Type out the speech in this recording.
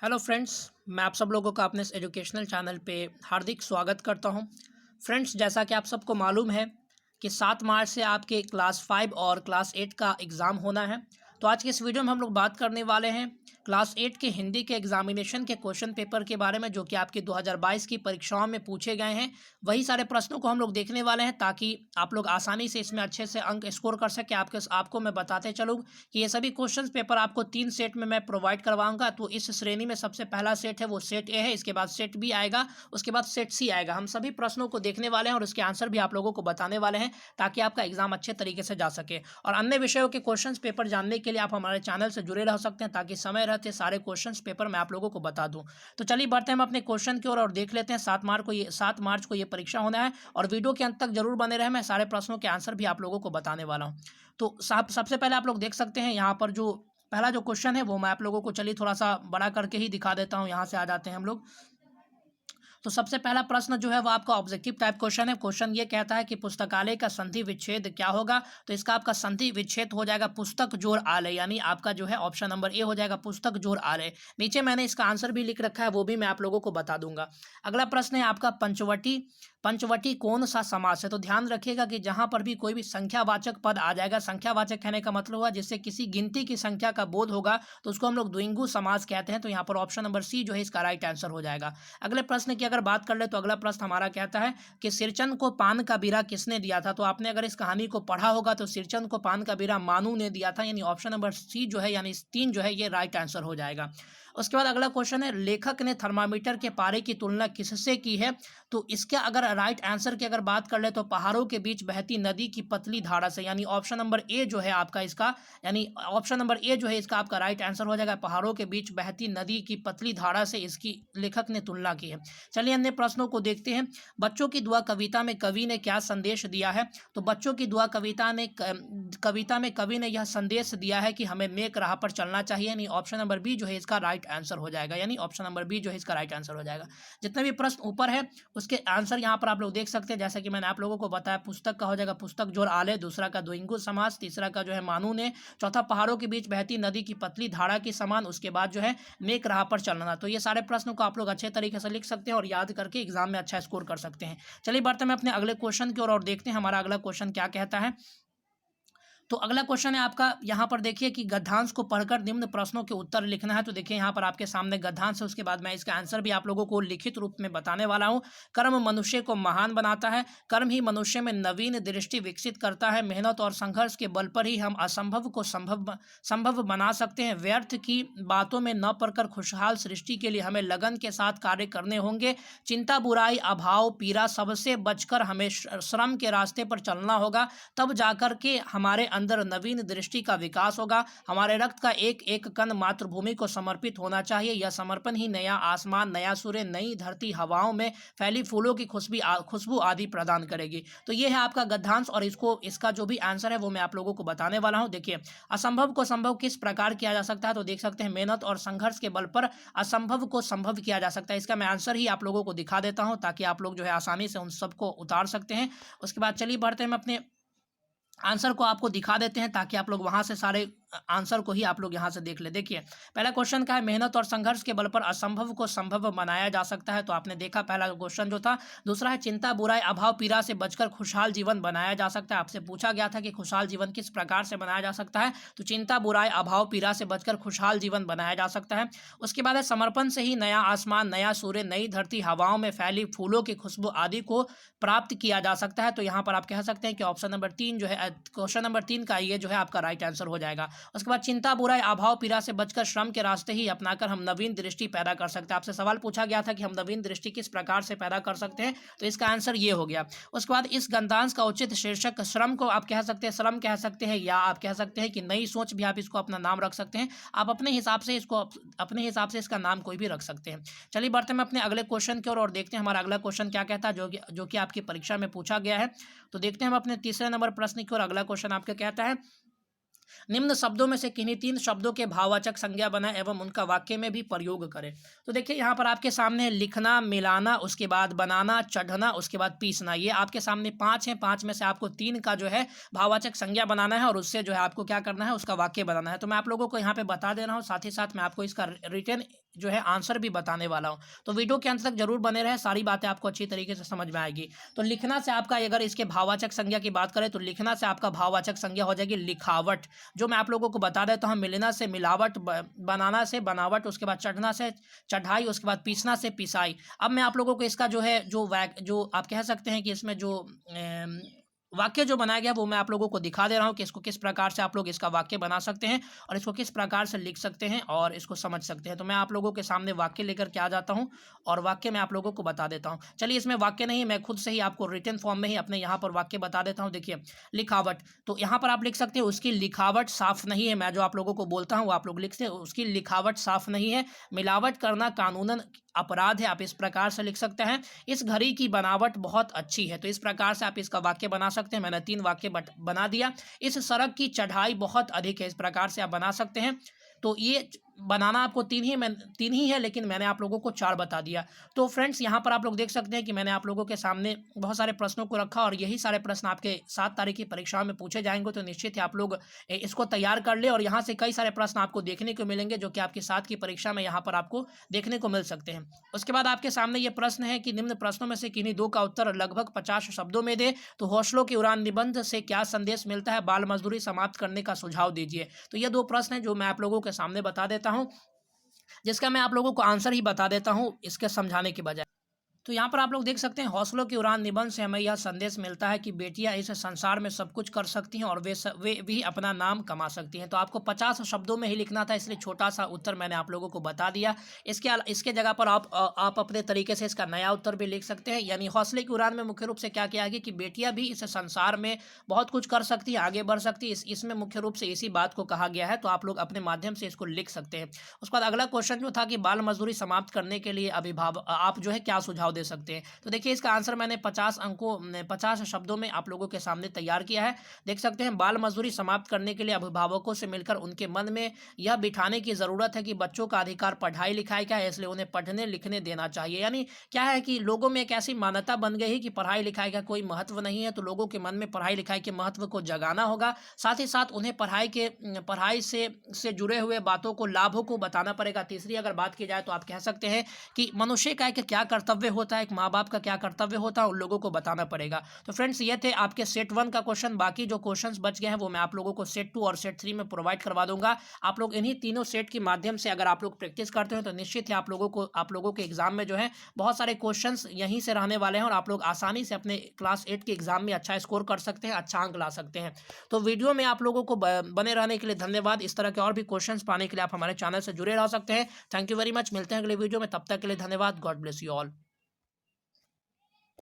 Hello friends, मैं आप सब लोगों का अपने इस एजुकेशनल चैनल पे हार्दिक स्वागत करता हूं। फ्रेंड्स, जैसा कि आप सबको मालूम है कि 7 मार्च से आपके क्लास 5 और क्लास 8 का एग्ज़ाम होना है। तो आज के इस वीडियो में हम लोग बात करने वाले हैं क्लास 8 के हिंदी के एग्जामिनेशन के क्वेश्चन पेपर के बारे में, जो कि आपके 2022 की परीक्षाओं में पूछे गए हैं। वही सारे प्रश्नों को हम लोग देखने वाले हैं ताकि आप लोग आसानी से इसमें अच्छे से अंक स्कोर कर सकें। आपको मैं बताते चलूँ कि ये सभी क्वेश्चन पेपर आपको 3 सेट में मैं प्रोवाइड करवाऊंगा। तो इस श्रेणी में सबसे पहला सेट है वो सेट ए है, इसके बाद सेट बी आएगा, उसके बाद सेट सी आएगा। हम सभी प्रश्नों को देखने वाले हैं और उसके आंसर भी आप लोगों को बताने वाले हैं ताकि आपका एग्जाम अच्छे तरीके से जा सके। और अन्य विषयों के क्वेश्चन पेपर जानने के लिए आप हमारे चैनल से जुड़े रह सकते हैं ताकि समय रहते सारे क्वेश्चन पेपर मैं आप लोगों को बता दूं। तो चलिए बढ़ते हैं हम अपने क्वेश्चन की ओर और देख लेते हैं। 7 मार्च को ये परीक्षा होना है और वीडियो के अंत तक जरूर बने रहे। मैं सारे प्रश्नों के आंसर भी आप लोगों को बताने वाला हूँ। तो सबसे पहले आप लोग देख सकते हैं यहाँ पर जो पहला जो क्वेश्चन है वो मैं आप लोगों को चलिए थोड़ा सा बड़ा करके ही दिखा देता हूँ। यहाँ से आ जाते हैं हम लोग। तो सबसे पहला प्रश्न जो है वो आपका ऑब्जेक्टिव टाइप क्वेश्चन है। क्वेश्चन ये कहता है कि पुस्तकालय का संधि विच्छेद क्या होगा। तो इसका आपका संधि विच्छेद हो जाएगा पुस्तक जोड़ आलय, यानी आपका जो है ऑप्शन नंबर ए हो जाएगा पुस्तक जोड़ आलय। नीचे मैंने इसका आंसर भी लिख रखा है, वो भी मैं आप लोगों को बता दूंगा। अगला प्रश्न है आपका पंचवटी। पंचवटी कौन सा समास है। तो ध्यान रखिएगा कि जहां पर भी कोई भी संख्यावाचक पद आ जाएगा, संख्यावाचक कहने का मतलब हुआ जिससे किसी गिनती की संख्या का बोध होगा, तो उसको हम लोग द्विगु समास कहते हैं। तो यहाँ पर ऑप्शन नंबर सी जो है इसका राइट आंसर हो जाएगा। अगले प्रश्न की अगर बात कर ले तो अगला प्रश्न हमारा कहता है कि सिरचंद को पान का बीरा किसने दिया था। तो आपने अगर इस कहानी को पढ़ा होगा तो सिरचंद को पान का बीरा मानू ने दिया था, यानी ऑप्शन नंबर सी जो है यानी 3 जो है ये राइट आंसर हो जाएगा। उसके बाद अगला क्वेश्चन है लेखक ने थर्मामीटर के पारे की तुलना किससे की है। तो इसके अगर राइट आंसर की अगर बात कर ले तो पहाड़ों के बीच बहती नदी की पतली धारा से, यानी ऑप्शन नंबर ए जो है आपका इसका, यानी ऑप्शन नंबर ए जो है इसका आपका राइट आंसर हो जाएगा। पहाड़ों के बीच बहती नदी की पतली धारा से इसकी लेखक ने तुलना की है। चलिए अन्य प्रश्नों को देखते हैं। बच्चों की दुआ कविता में कवि ने क्या संदेश दिया है। तो बच्चों की दुआ कविता में कवि ने यह संदेश दिया है कि हमें नेक राह पर चलना चाहिए, यानी ऑप्शन नंबर बी जो है इसका राइट आंसर हो जाएगा, यानी ऑप्शन नंबर बी जो है इसका राइट आंसर हो जाएगा। जितने भी प्रश्न ऊपर है उसके आंसर यहाँ पर आप लोग देख सकते हैं। जैसा कि मैंने आप लोगों को बताया, पुस्तक का हो जाएगा पुस्तक जोड़ आलय, दूसरा का द्विगु समास, तीसरा का जो है मानू ने, चौथा पहाड़ों के बीच बहती नदी की पतली धारा के समान, उसके बाद जो है नेक राह पर चलना। तो ये सारे प्रश्नों को आप लोग अच्छे तरीके से लिख सकते हैं और याद करके एग्जाम में अच्छा स्कोर कर सकते हैं। चलिए बढ़ते हैं अपने अगले क्वेश्चन की ओर और देखते हैं हमारा अगला क्वेश्चन क्या कहता है। तो अगला क्वेश्चन है आपका, यहाँ पर देखिए कि गद्यांश को पढ़कर निम्न प्रश्नों के उत्तर लिखना है। तो देखिए यहाँ पर आपके सामने गद्यांश है, उसके बाद मैं इसका आंसर भी आप लोगों को लिखित रूप में बताने वाला हूँ। कर्म मनुष्य को महान बनाता है, कर्म ही मनुष्य में नवीन दृष्टि विकसित करता है, मेहनत और संघर्ष के बल पर ही हम असंभव को संभव बना सकते हैं, व्यर्थ की बातों में न पड़कर खुशहाल सृष्टि के लिए हमें लगन के साथ कार्य करने होंगे, चिंता बुराई अभाव पीड़ा सबसे बचकर हमें श्रम के रास्ते पर चलना होगा, तब जाकर के हमारे अंदर नवीन दृष्टि का विकास होगा, हमारे रक्त का एक एक कण मातृभूमि को समर्पित होना चाहिए, यह समर्पण ही नया आसमान नया सूर्य नई धरती हवाओं में फैली फूलों की खुशबू आदि प्रदान करेगी। तो यह है आपका गद्यांश और इसका जो भी आंसर है वो मैं आप लोगों को बताने वाला हूं। देखिए असंभव को संभव किस प्रकार किया जा सकता है। तो देख सकते हैं मेहनत और संघर्ष के बल पर असंभव को संभव किया जा सकता है। इसका मैं आंसर ही आप लोगों को दिखा देता हूं ताकि आप लोग जो है आसानी से उन सबको उतार सकते हैं। उसके बाद चलिए बढ़ते हैं अपने आंसर को आपको दिखा देते हैं ताकि आप लोग वहां से सारे आंसर को ही आप लोग यहां से देख ले। देखिए पहला क्वेश्चन का है मेहनत और संघर्ष के बल पर असंभव को संभव बनाया जा सकता है। तो आपने देखा पहला क्वेश्चन जो था। दूसरा है चिंता बुराई अभाव पीड़ा से बचकर खुशहाल जीवन बनाया जा सकता है। आपसे पूछा गया था कि खुशहाल जीवन किस प्रकार से बनाया जा सकता है। तो चिंता बुराई अभाव पीड़ा से बचकर खुशहाल जीवन बनाया जा सकता है। उसके बाद है समर्पण से ही नया आसमान नया सूर्य नई धरती हवाओं में फैली फूलों की खुशबू आदि को प्राप्त किया जा सकता है। तो यहाँ पर आप कह सकते हैं कि ऑप्शन नंबर 3 जो है क्वेश्चन नंबर 3 का ये जो है आपका राइट आंसर हो जाएगा। उसके बाद चिंता बुराई अभाव पीड़ा से बचकर श्रम के रास्ते ही अपनाकर हम नवीन दृष्टि पैदा कर सकते हैं। आपसे सवाल पूछा गया था कि हम नवीन दृष्टि किस प्रकार से पैदा कर सकते हैं। तो इसका आंसर ये हो गया। उसके बाद इस गद्यांश का उचित शीर्षक श्रम को आप कह सकते हैं श्रम कह सकते हैं, या आप कह सकते हैं कि नई सोच भी आप इसको अपना नाम रख सकते हैं। आप अपने हिसाब से इसका नाम कोई भी रख सकते हैं। चलिए बढ़ते हैं अपने अगले क्वेश्चन की ओर और देखते हैं हमारा अगला क्वेश्चन क्या कहता है जो कि आपकी परीक्षा में पूछा गया है। तो देखते हैं हम अपने तीसरे नंबर प्रश्न की ओर। अगला क्वेश्चन आपका कहता है निम्न शब्दों में से किन्हीं 3 शब्दों के भाववाचक संज्ञा बनाएं एवं उनका वाक्य में भी प्रयोग करें। तो देखिए यहाँ पर आपके सामने लिखना मिलाना उसके बाद बनाना चढ़ना उसके बाद पीसना, ये आपके सामने 5 हैं। 5 में से आपको 3 का जो है भाववाचक संज्ञा बनाना है और उससे जो है आपको क्या करना है उसका वाक्य बनाना है। तो मैं आप लोगों को यहाँ पे बता दे रहा हूँ, साथ ही साथ मैं आपको इसका रिटन जो है आंसर भी बताने वाला हूँ। तो वीडियो के अंत तक जरूर बने रहे, सारी बातें आपको अच्छी तरीके से समझ में आएगी। तो लिखना से आपका, अगर इसके भाववाचक संज्ञा की बात करें तो लिखना से आपका भाववाचक संज्ञा हो जाएगी लिखावट, जो मैं आप लोगों को बता देता हूँ। मिलना से मिलावट, बनाना से बनावट, उसके बाद चढ़ना से चढ़ाई, उसके बाद पीसना से पिसाई। अब मैं आप लोगों को इसका जो है जो आप कह सकते हैं कि इसमें जो वाक्य जो बनाया गया वो मैं आप लोगों को दिखा दे रहा हूँ कि इसको किस प्रकार से आप लोग इसका वाक्य बना सकते हैं और इसको किस प्रकार से लिख सकते हैं और इसको समझ सकते हैं। तो मैं आप लोगों के सामने वाक्य लेकर के आ जाता हूँ और वाक्य मैं आप लोगों को बता देता हूँ। चलिए, इसमें वाक्य नहीं, मैं खुद से ही आपको रिटन फॉर्म में ही अपने यहाँ पर वाक्य बता देता हूँ। देखिए, लिखावट, तो यहाँ पर आप लिख सकते हैं उसकी लिखावट साफ नहीं है। मैं जो आप लोगों को बोलता हूँ आप लोग लिखते हैं उसकी लिखावट साफ नहीं है। मिलावट करना कानूनन अपराध है, आप इस प्रकार से लिख सकते हैं। इस घड़ी की बनावट बहुत अच्छी है, तो इस प्रकार से आप इसका वाक्य बना सकते हैं। मैंने 3 वाक्य बना दिया। इस सड़क की चढ़ाई बहुत अधिक है, इस प्रकार से आप बना सकते हैं। तो ये बनाना आपको 3 ही है, लेकिन मैंने आप लोगों को 4 बता दिया। तो फ्रेंड्स, यहाँ पर आप लोग देख सकते हैं कि मैंने आप लोगों के सामने बहुत सारे प्रश्नों को रखा और यही सारे प्रश्न आपके 7 तारीख की परीक्षाओं में पूछे जाएंगे। तो निश्चित ही आप लोग इसको तैयार कर ले और यहाँ से कई सारे प्रश्न आपको देखने को मिलेंगे जो कि आपकी 7 की परीक्षा में यहाँ पर आपको देखने को मिल सकते हैं। उसके बाद आपके सामने ये प्रश्न है कि निम्न प्रश्नों में से किन्हीं 2 का उत्तर लगभग 50 शब्दों में दे। तो हौसलों की उड़ान निबंध से क्या संदेश मिलता है? बाल मजदूरी समाप्त करने का सुझाव दीजिए। तो ये 2 प्रश्न हैं जो मैं आप लोगों के सामने बता देता हूँ, जिसका मैं आप लोगों को आंसर ही बता देता हूँ इसके समझाने के बजाय। तो यहाँ पर आप लोग देख सकते हैं, हौसलों की उड़ान निबंध से हमें यह संदेश मिलता है कि बेटियां इस संसार में सब कुछ कर सकती हैं और वे भी अपना नाम कमा सकती हैं। तो आपको 50 शब्दों में ही लिखना था, इसलिए छोटा सा उत्तर मैंने आप लोगों को बता दिया। इसके जगह पर आप अपने तरीके से इसका नया उत्तर भी लिख सकते हैं। यानी हौसले की उड़ान में मुख्य रूप से क्या किया गया कि बेटियां भी इस संसार में बहुत कुछ कर सकती हैं, आगे बढ़ सकती है, इसमें मुख्य रूप से इसी बात को कहा गया है। तो आप लोग अपने माध्यम से इसको लिख सकते हैं। उसके बाद अगला क्वेश्चन जो था कि बाल मजदूरी समाप्त करने के लिए अभिभावक आप जो है क्या सुझाव दे सकते हैं। तो देखिए, इसका आंसर मैंने 50 शब्दों में आप लोगों के सामने तैयार किया है। देख सकते हैं, बाल मजदूरी समाप्त करने के लिए अभिभावकों से मिलकर उनके मन में यह बिठाने की ज़रूरत है कि बच्चों का अधिकार पढ़ाई लिखाई का है, इसलिए उन्हें पढ़ने लिखने देना चाहिए। यानी क्या है कि लोगों में एक ऐसी मान्यता बन गई है कि पढ़ाई लिखाई का कोई महत्व नहीं है। तो लोगों के मन में पढ़ाई लिखाई के महत्व को जगाना होगा, साथ ही साथ उन्हें पढ़ाई से जुड़े हुए बातों को, लाभों को बताना पड़ेगा। तीसरी अगर बात की जाए तो आप कह सकते हैं कि मनुष्य का एक क्या कर्तव्य होता है, एक माँ बाप का क्या कर्तव्य होता है, उन लोगों को बताना पड़ेगा। तो फ्रेंड्स, ये थे आपके सेट 1 का क्वेश्चन। बाकी जो क्वेश्चंस बच गए हैं वो मैं आप लोगों को सेट 2 और सेट 3 में प्रोवाइड करवा दूंगा। आप लोग इन्हीं तीनों सेट के माध्यम से अगर आप लोग प्रैक्टिस करते हो तो निश्चित ही आप लोगों के एग्जाम में जो है बहुत सारे क्वेश्चंस यहीं से रहने वाले हैं और आप लोग आसानी से अपने क्लास 8 के एग्जाम में अच्छा स्कोर कर सकते हैं, अच्छा अंक ला सकते हैं। तो वीडियो में आप लोगों को बने रहने के लिए धन्यवाद। इस तरह के और भी क्वेश्चंस पाने के लिए आप हमारे चैनल से जुड़े रह सकते हैं। Thank you very much. मिलते हैं अगले वीडियो में, तब तक के लिए धन्यवाद। God bless you all.